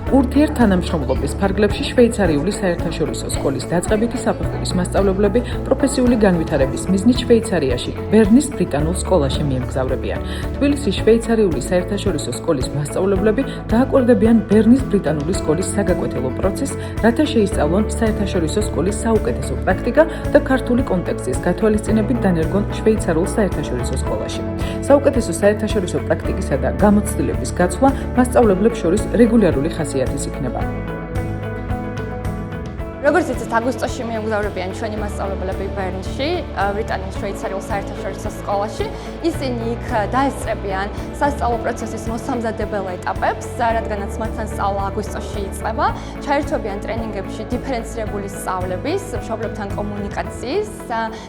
ურთიერთთანამშრომლობის ფარგლებში შვეიცარიული საერთაშორისო სკოლის დაწყებითი საფეხურის მასწავლებლები პროფესიული განვითარების მიზნით შვეიცარიაში, ბერნის ბრიტანულ სკოლაში მიემგზავრებიან. თბილისის შვეიცარიული საერთაშორისო სკოლის მასწავლებლები დააკვირდებიან ბერნის ბრიტანული სკოლის საგაკვეთილო პროცესს, რათა შეისწავლონ საერთაშორისო სკოლის საუკეთესო პრაქტიკა და ქართული კონტექსტის გათვალისწინებით დანერგონ შვეიცარულ საერთაშორისო სკოლაში. საუკეთესო საერთაშორისო პრაქტიკისა და გამოცდილების გაცვლა მასწავლებლებს შორის რეგულარული ხასიათის იქნება. როგორც იცით, აგვისტოში მიემგზავრებიან ჩვენი მასწავლებლები ბერნში, ბრიტანულ შვეიცარიულ საერთაშორისო სკოლაში. ისინი იქ დაესწრებიან სასწავლო პროცესის მოსამზადებელ ეტაპებს, რადგანაც მათთან სწავლა აგვისტოში იწყება. ჩაერთვებიან ტრენინგებში დიფერენცირებული სწავლების, მშობლებთან კომუნიკაციის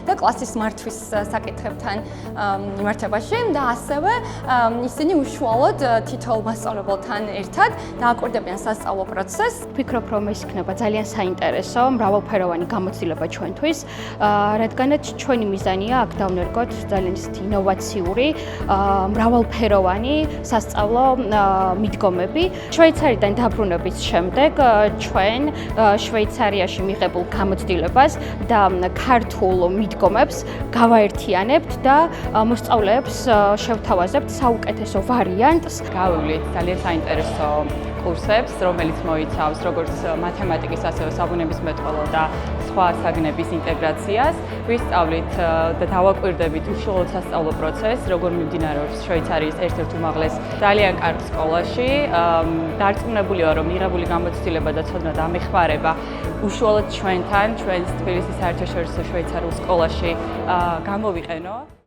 და კლასის მართვის საკითხებთან მიმართებაში და ასევე ისინი უშუალოდ თითოეულ მასწავლებელთან ერთად დააკვირდებიან სასწავლო პროცესს. ვფიქრობ, რომ ეს იქნება ძალიან საინტერესო მრავალფეროვანი გამოცდილება ჩვენთვის, რადგანაც ჩვენი მიზანია აქ დავნერგოთ ძალიან ისეთი ინოვაციური, მრავალფეროვანი სასწავლო მიდგომები. შვეიცარიდან დაბრუნების შემდეგ ჩვენ შვეიცარიაში მიღებულ გამოცდილებას და ქართულ მიდგომებს გავაერთიანებთ და მოსწავლეებს შევთავაზებთ საუკეთესო ვარიანტს. გავივლით ძალიან საინტერესო კურსებს, რომელიც მოიცავს როგორც მათემატიკის, ასევე საბუნებისმეტყველო და სხვა საგნების ინტეგრაციას. ვისწავლით და დავაკვირდებით უშუალოდ სასწავლო პროცესს, როგორ მიმდინარეობს შვეიცარიის ერთ-ერთ უმაღლეს ძალიან კარგ სკოლაში. დარწმუნებული ვარ, რომ მიღებული გამოცდილება და ცოდნა დამეხმარება უშუალოდ ჩვენთან, ჩვენს თბილისის საერთაშორისო შვეიცარიულ სკოლაში გამოვიყენო.